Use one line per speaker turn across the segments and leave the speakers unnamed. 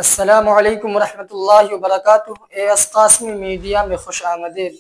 السلام علیکم ورحمۃ اللہ وبرکاتہ۔ قاسمی میڈیا میں خوش آمدید۔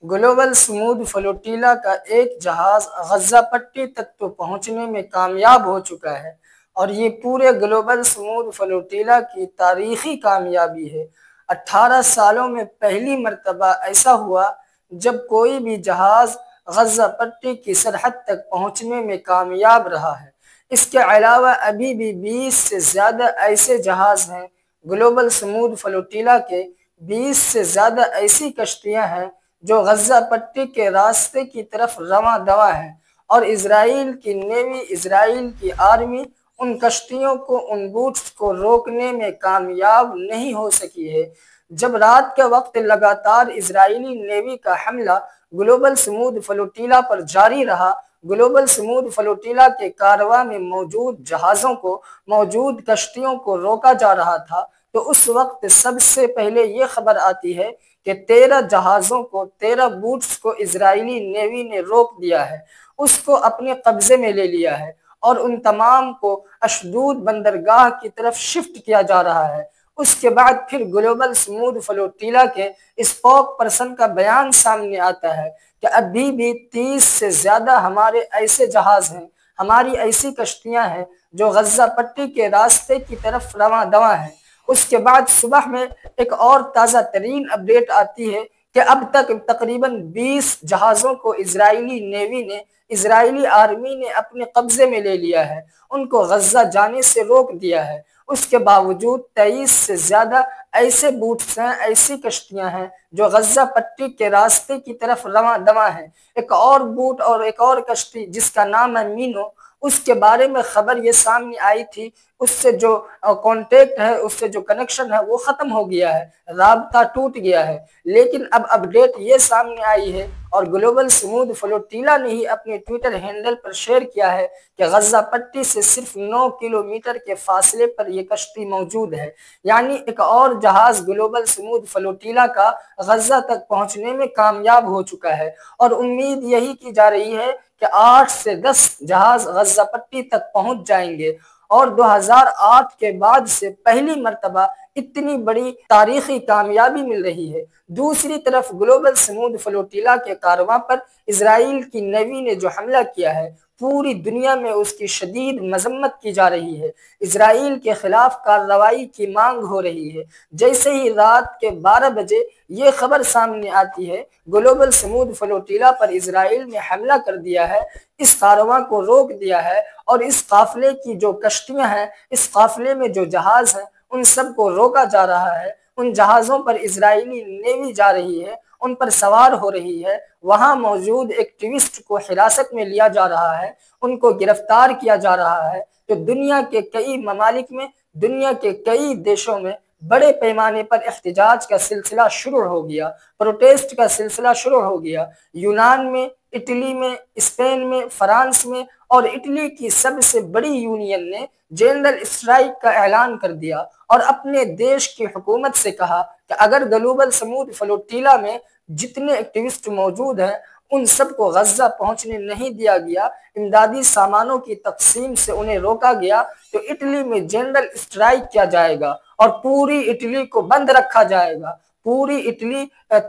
گلوبل سمود فلوٹیلا کا ایک جہاز غزہ پٹی تک تو پہنچنے میں کامیاب ہو چکا ہے اور یہ پورے گلوبل سمود فلوٹیلا کی تاریخی کامیابی ہے۔ 18 سالوں میں پہلی مرتبہ ایسا ہوا جب کوئی بھی جہاز غزہ پٹی کی سرحد تک پہنچنے میں کامیاب رہا ہے۔ اس کے علاوہ ابھی بھی 20 سے زیادہ ایسے جہاز ہیں۔ گلوبل سمود فلوٹیلا کے 20 سے زیادہ ایسی کشتیاں ہیں جو غزہ پٹی کے راستے کی طرف رواں دواں ہیں، اور اسرائیل کی نیوی، اسرائیل کی آرمی ان کشتیوں کو، ان بوٹس کو روکنے میں کامیاب نہیں ہو سکی ہے۔ جب رات کے وقت لگاتار اسرائیلی نیوی کا حملہ گلوبل سمود فلوٹیلا پر جاری رہا، گلوبل سمود فلوٹیلا کے کارواں میں موجود جہازوں کو، موجود کشتیوں کو روکا جا رہا تھا، تو اس وقت سب سے پہلے یہ خبر آتی ہے کہ 13 جہازوں کو، 13 بوٹس کو اسرائیلی نیوی نے روک دیا ہے، اس کو اپنے قبضے میں لے لیا ہے اور ان تمام کو اشدود بندرگاہ کی طرف شفٹ کیا جا رہا ہے۔ اس کے بعد پھر گلوبل سمود فلوٹیلا کے اسپوک پرسن کا بیان سامنے آتا ہے کہ ابھی بھی 30 سے زیادہ ہمارے ایسے جہاز ہیں، ہماری ایسی کشتیاں ہیں جو غزہ پٹی کے راستے کی طرف رواں دواں ہیں۔ اس کے بعد صبح میں ایک اور تازہ ترین اپڈیٹ آتی ہے کہ اب تک تقریباً 20 جہازوں کو اسرائیلی نیوی نے، اسرائیلی آرمی نے اپنے قبضے میں لے لیا ہے، ان کو غزہ جانے سے روک دیا ہے۔ اس کے باوجود 23 سے زیادہ ایسے بوٹس ہیں، ایسی کشتیاں ہیں جو غزہ پٹی کے راستے کی طرف رواں دواں ہیں۔ ایک اور بوٹ اور ایک اور کشتی جس کا نام ہے مینو، اس کے بارے میں خبر یہ سامنے آئی تھی، اس سے جو کانٹیکٹ ہے، اس سے جو کنیکشن ہے وہ ختم ہو گیا ہے، رابطہ ٹوٹ گیا ہے۔ لیکن اب اپڈیٹ یہ سامنے آئی ہے اور گلوبل سمود فلوٹیلا نے ہی اپنے ٹویٹر ہینڈل پر شیئر کیا ہے کہ غزہ پٹی سے صرف 9 کلومیٹر کے فاصلے پر یہ کشتی موجود ہے، یعنی ایک اور جہاز گلوبل سمود فلوٹیلا کا غزہ تک پہنچنے میں کامیاب ہو چکا ہے، اور امید یہی کی جا رہی ہے کہ 8 سے 10 جہاز غزہ پٹی تک پہنچ جائیں گے، اور 2008 کے بعد سے پہلی مرتبہ اتنی بڑی تاریخی کامیابی مل رہی ہے۔ دوسری طرف گلوبل سمود فلوٹیلا کے کارواں پر اسرائیل کی نیوی نے جو حملہ کیا ہے، پوری دنیا میں اس کی شدید مذمت کی جا رہی ہے، اسرائیل کے خلاف کارروائی کی مانگ ہو رہی ہے۔ جیسے ہی رات کے 12 بجے یہ خبر سامنے آتی ہے گلوبل سمود فلوٹیلا پر اسرائیل نے حملہ کر دیا ہے، اس کارواں کو روک دیا ہے، اور اس قافلے کی جو کشتیاں ہیں، اس قافلے میں جو جہاز ہیں، ان سب کو روکا جا رہا ہے۔ ان جہازوں پر اسرائیلی نیوی جا رہی ہے، ان پر سوار ہو رہی ہے، وہاں موجود ایکٹیوسٹ کو حراست میں لیا جا رہا ہے، ان کو گرفتار کیا جا رہا ہے۔ تو دنیا کے کئی ممالک میں، دنیا کے کئی دیشوں میں بڑے پیمانے پر احتجاج کا سلسلہ شروع ہو گیا، پروٹیسٹ کا سلسلہ شروع ہو گیا۔ یونان میں، اٹلی میں، اسپین میں، فرانس میں، اور اٹلی کی سب سے بڑی یونین نے جنرل اسٹرائک کا اعلان کر دیا اور اپنے دیش کی حکومت سے کہا کہ اگر گلوبل سمود فلوٹیلا میں جتنے ایکٹیوسٹ موجود ہیں ان سب کو غزہ پہنچنے نہیں دیا گیا، امدادی سامانوں کی تقسیم سے انہیں روکا گیا، تو اٹلی میں جنرل اسٹرائک کیا جائے گا اور پوری اٹلی کو بند رکھا جائے گا، پوری اٹلی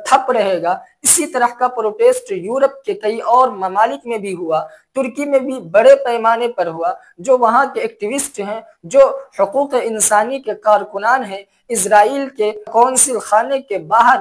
تھپ رہے گا۔ اسی طرح کا پروٹیسٹ یورپ کے کئی اور ممالک میں بھی ہوا، ترکی میں بھی بڑے پیمانے پر ہوا۔ جو وہاں کے ایکٹیوسٹ ہیں، جو حقوق انسانی کے کارکنان ہیں، اسرائیل کے قونصل خانے کے باہر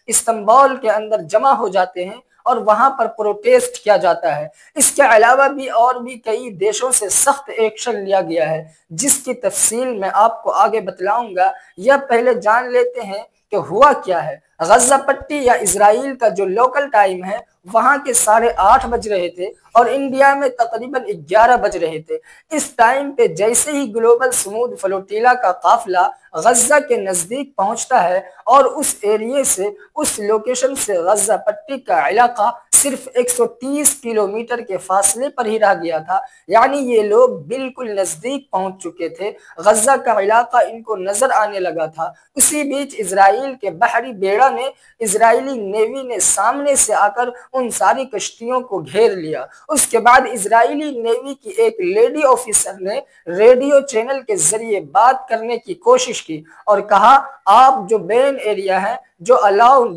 استنبول کے اندر جمع ہو جاتے ہیں اور وہاں پر پروٹیسٹ کیا جاتا ہے۔ اس کے علاوہ بھی اور بھی کئی دیشوں سے سخت ایکشن لیا گیا ہے، جس کی تفصیل میں آپ کو آگے بتلاؤں گا۔ یا پہلے جان لیتے ہیں کہ ہوا کیا ہے۔ غزہ پٹی یا اسرائیل کا جو لوکل ٹائم ہے وہاں کے 8:30 بج رہے تھے اور انڈیا میں تقریباً 11 بج رہے تھے۔ اس ٹائم پہ جیسے ہی گلوبل سمود فلوٹیلا کا قافلہ غزہ کے نزدیک پہنچتا ہے اور اس ایریے سے، اس لوکیشن سے غزہ پٹی کا علاقہ صرف 130 کلومیٹر کے فاصلے پر ہی رہ گیا تھا، یعنی یہ لوگ بالکل نزدیک پہنچ چکے تھے، غزہ کا علاقہ ان کو نظر آنے لگا تھا۔ اسی بیچ اسرائیل کے بحری بیڑا نے، اسرائیلی نیوی نے سامنے سے آ کر ان ساری کشتیوں کو گھیر لیا۔ اس کے بعد اسرائیلی نیوی کی ایک لیڈی آفیسر نے ریڈیو چینل کے ذریعے بات کرنے کی کوشش کی اور کہا آپ جو بین ایریا ہے، جو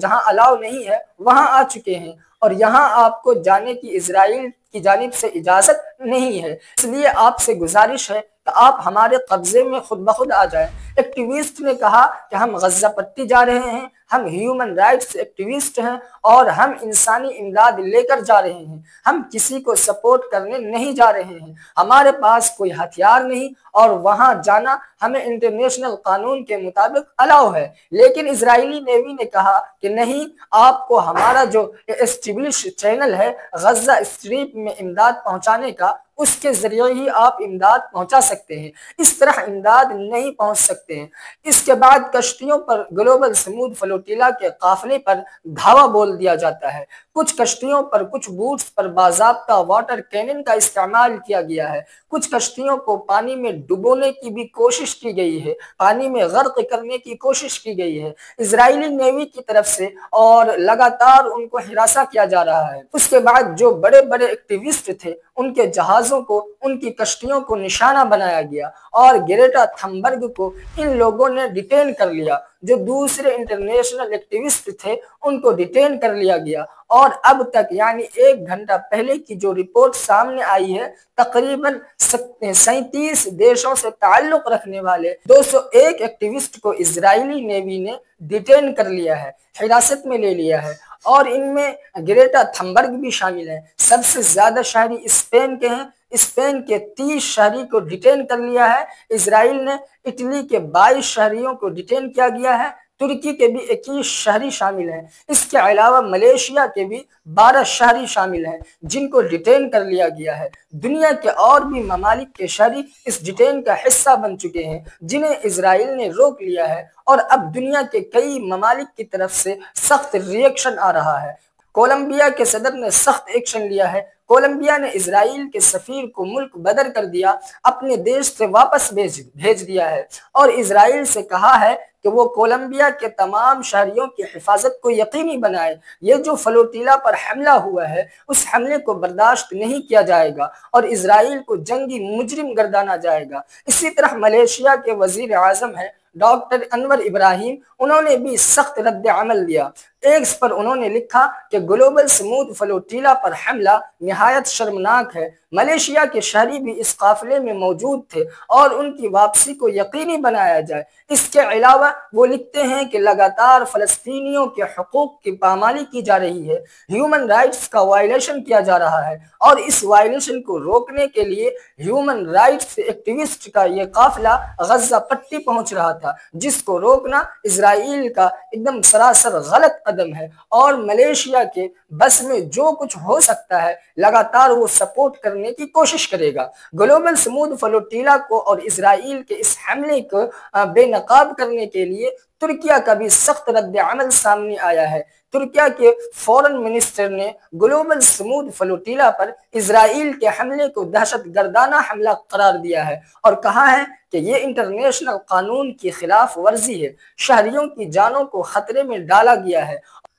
جہاں الاؤ نہیں ہے وہاں آ چکے ہیں اور یہاں آپ کو جانے کی اسرائیل کی جانب سے اجازت نہیں ہے، اس لیے آپ سے گزارش ہے کہ آپ ہمارے قبضے میں خود بخود آ جائیں۔ ایکٹیوسٹ نے کہا کہ ہم غزہ پٹی جا رہے ہیں، ہم ہیومن رائٹس ایکٹیوسٹ ہیں اور ہم انسانی امداد لے کر جا رہے ہیں، ہم کسی کو سپورٹ کرنے نہیں جا رہے ہیں، ہمارے پاس کوئی ہتھیار نہیں اور وہاں جانا ہمیں انٹرنیشنل قانون کے مطابق الاؤ ہے۔ لیکن اسرائیلی نیوی نے کہا کہ نہیں، آپ کو ہمارا جو اسٹیبلش چینل ہے غزہ اسٹریپ میں امداد پہنچانے کا، اس کے ذریعے ہی آپ امداد پہنچا سکتے ہیں، اس طرح امداد نہیں پہنچ سکتے ہیں۔ اس کے بعد کشتیوں پر گلوبل سمود فلوٹیلا کے قافلے پر دھاوا بول دیا جاتا ہے، کچھ کشتیوں پر، کچھ بوٹس پر باضابطہ واٹر کینن کا استعمال کیا گیا ہے، کچھ کشتیوں کو پانی میں ڈبونے کی بھی کوشش کی گئی ہے، پانی میں غرق کرنے کی کوشش کی گئی ہے اسرائیلی نیوی کی طرف سے، اور لگاتار ان کو ہراساں کیا جا رہا ہے۔ اس کے بعد جو بڑے بڑے ایکٹیوسٹ تھے ان کے جہازوں کو، ان کی کشتیوں کو نشانہ بنایا گیا اور گریٹا تھمبرگ کو ان لوگوں نے ڈیٹین کر لیا، جو دوسرے انٹرنیشنل ایکٹیوسٹ تھے ان کو ڈیٹین کر لیا گیا، اور اب تک یعنی 1 گھنٹہ پہلے کی جو رپورٹ سامنے آئی ہے، تقریباً 37 دیشوں سے تعلق رکھنے والے 201 ایکٹیوسٹ کو اسرائیلی نیوی نے ڈیٹین کر لیا ہے، حراست میں لے لیا ہے، اور ان میں گریٹا تھمبرگ بھی شامل ہے۔ سب سے زیادہ شہری اسپین کے ہیں، اسپین کے 30 شہری کو ڈیٹین کر لیا ہے اسرائیل نے، اٹلی کے 22 شہریوں کو ڈیٹین کیا گیا ہے، ترکی کے بھی 21 شہری شامل ہیں، اس کے علاوہ ملیشیا کے بھی 12 شہری شامل ہیں جن کو ڈیٹین کر لیا گیا ہے۔ دنیا کے اور بھی ممالک کے شہری اس ڈیٹین کا حصہ بن چکے ہیں جنہیں اسرائیل نے روک لیا ہے، اور اب دنیا کے کئی ممالک کی طرف سے سخت ری ایکشن آ رہا ہے۔ کولمبیا کے صدر نے سخت ایکشن لیا ہے، کولمبیا نے اسرائیل کے سفیر کو ملک بدر کر دیا، اپنے دیش سے واپس بھیج دیا ہے، اور اسرائیل سے کہا ہے کہ وہ کولمبیا کے تمام شہریوں کی حفاظت کو یقینی بنائے۔ یہ جو فلوٹیلا پر حملہ ہوا ہے اس حملے کو برداشت نہیں کیا جائے گا اور اسرائیل کو جنگی مجرم گردانا جائے گا۔ اسی طرح ملیشیا کے وزیر اعظم ہیں ڈاکٹر انور ابراہیم، انہوں نے بھی سخت رد عمل دیا۔ ایکس پر انہوں نے لکھا کہ گلوبل سمود فلوٹیلا پر حملہ نہایت شرمناک ہے، ملیشیا کے شہری بھی اس قافلے میں موجود تھے اور ان کی واپسی کو یقینی بنایا جائے۔ اس کے علاوہ وہ لکھتے ہیں کہ لگاتار فلسطینیوں کے حقوق کی پامالی کی جا رہی ہے، ہیومن رائٹس کا وائلیشن کیا جا رہا ہے، اور اس وائلیشن کو روکنے کے لیے ہیومن رائٹس ایکٹیوسٹ کا یہ قافلہ غزہ پٹی پہنچ رہا تھا، جس کو روکنا اسرائیل کا ایک دم سراسر غلط قدم ہے، اور ملیشیا کے بس میں جو کچھ ہو سکتا ہے لگاتار وہ سپورٹ کرنے کی کوشش کرے گا۔ گلوبل سمود فلوٹیلا کو اور اسرائیل کے اس حملے کو بے نقاب کرنے کے لیے ترکیہ کا بھی سخت رد عمل سامنے آیا ہے۔ ترکیہ کے فورن منسٹر نے گلوبل سمود فلوٹیلا پر اسرائیل کے حملے کو دہشت گردانہ حملہ قرار دیا ہے اور کہا ہے کہ یہ انٹرنیشنل قانون کی خلاف ورزی ہے، شہریوں کی جانوں کو خطرے میں ڈالا گیا ہے،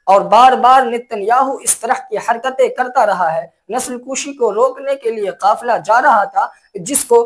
اور بار بار نتن یاہو اس طرح کی حرکتیں کرتا رہا ہے۔ نسل کشی کو روکنے کے لیے قافلہ جا رہا تھا جس کو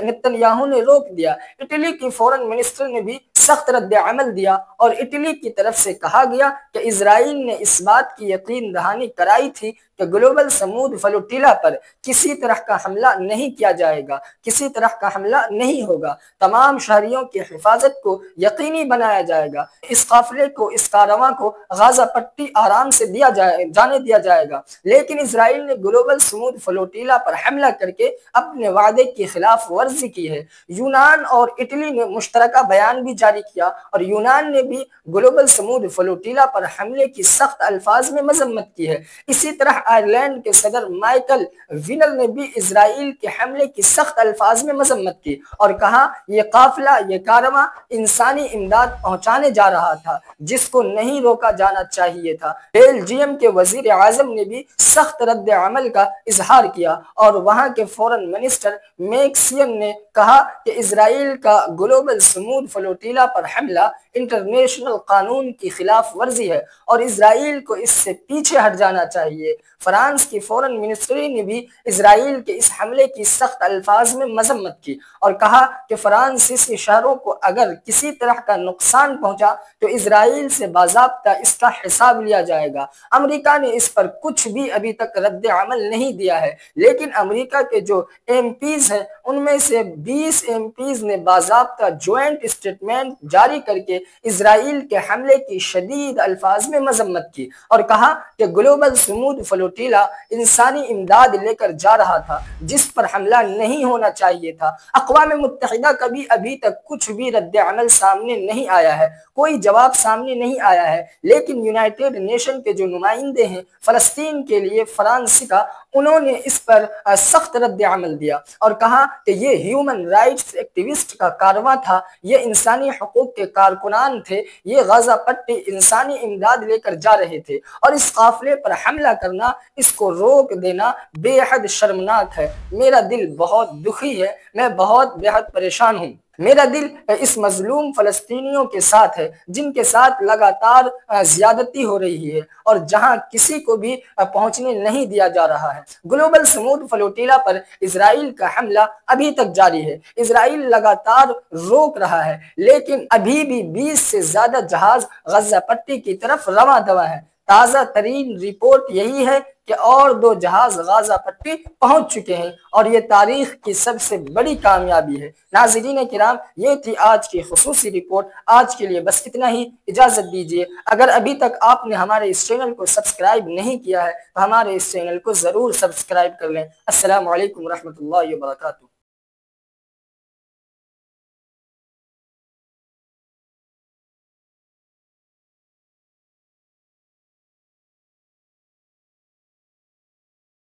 نتن یاہو نے روک دیا۔ اٹلی کی فورن منسٹر نے بھی سخت رد عمل دیا اور اٹلی کی طرف سے کہا گیا کہ اسرائیل نے اس بات کی یقین دہانی کرائی تھی کہ گلوبل سمود فلوٹیلا پر کسی طرح کا حملہ نہیں کیا جائے گا، کسی طرح کا حملہ نہیں ہوگا، تمام شہریوں کی حفاظت کو یقینی بنایا جائے گا، اس قافلے کو، اس کارواں کو غزہ پٹی آرام سے جانے دیا جائے گا۔ لیکن اسرائیل نے گلوبل سمود فلوٹیلا پر حملہ کر کے اپنے وعدے کی خلاف ورزی کی ہے۔ یونان اور اٹلی نے مشترکہ بیان بھی جاری کیا اور یونان نے بھی گلوبل سمود فلوٹیلا پر حملے کی سخت الفاظ میں مذمت کی ہے۔ اسی طرح آئرلینڈ کے صدر مائیکل وینر نے بھی اسرائیل کے حملے کی سخت الفاظ میں مذمت کی اور کہا یہ قافلہ، یہ کارواں انسانی امداد پہنچانے جا رہا تھا جس کو نہیں روکا جانا چاہیے تھا۔ بیلجیم کے وزیر اعظم نے بھی سخت رد عمل کا اظہار کیا اور وہاں کے فورن منسٹر میکسین نے کہا کہ اسرائیل کا گلوبل سمود فلوٹیلا پر حملہ انٹرنیشنل قانون کی خلاف ورزی ہے اور اسرائیل کو اس سے پیچھے ہٹ جانا چاہیے۔ فرانس کی فورن منسٹری نے بھی اسرائیل کے اس حملے کی سخت الفاظ میں مذمت کی اور کہا کہ فرانسیسی شہروں کو اگر کسی طرح کا نقصان پہنچا تو اسرائیل سے باضابطہ اس کا حساب لیا جائے گا۔ امریکہ نے اس پر کچھ بھی ابھی تک رد عمل نہیں دیا ہے، لیکن امریکہ کے جو ایم پیز ہیں ان میں سے 20 ایم پیز نے باضابطہ جوائنٹ اسٹیٹمنٹ جاری کر کے اسرائیل کے حملے کی شدید الفاظ میں مذمت کی اور کہا کہ گلوبل سمود فلوٹیلا انسانی امداد لے کر جا رہا تھا جس پر حملہ نہیں ہونا چاہیے تھا۔ اقوام متحدہ کا بھی ابھی تک کچھ بھی رد عمل سامنے نہیں آیا ہے، کوئی جواب سامنے نہیں آیا ہے، لیکن یونائٹڈ نیشن کے جو نمائندے ہیں فلسطین کے لیے فرانس کا، انہوں نے اس پر سخت رد عمل دیا اور کہا کہ یہ ہیومن رائٹس ایکٹیوسٹ کا کارواں تھا، یہ انسانی حقوق کے کارکنان تھے، یہ غزہ پٹی انسانی امداد لے کر جا رہے تھے اور اس قافلے پر حملہ کرنا، اس کو روک دینا بے حد شرمناک ہے۔ میرا دل بہت دکھی ہے، میں بہت بے حد پریشان ہوں۔ میرا دل اس مظلوم فلسطینیوں کے ساتھ ہے جن کے ساتھ لگاتار زیادتی ہو رہی ہے اور جہاں کسی کو بھی پہنچنے نہیں دیا جا رہا ہے۔ گلوبل سمود فلوٹیلا پر اسرائیل کا حملہ ابھی تک جاری ہے، اسرائیل لگاتار روک رہا ہے، لیکن ابھی بھی 20 سے زیادہ جہاز غزہ پٹی کی طرف رواں دواں ہیں۔ تازہ ترین رپورٹ یہی ہے کہ اور 2 جہاز غزہ پٹی پہنچ چکے ہیں اور یہ تاریخ کی سب سے بڑی کامیابی ہے۔ ناظرین کرام، یہ تھی آج کی خصوصی رپورٹ۔ آج کے لیے بس اتنا ہی، اجازت دیجیے۔ اگر ابھی تک آپ نے ہمارے اس چینل کو سبسکرائب نہیں کیا ہے تو ہمارے اس چینل کو ضرور سبسکرائب کر لیں۔ السلام علیکم ورحمۃ اللہ وبرکاتہ۔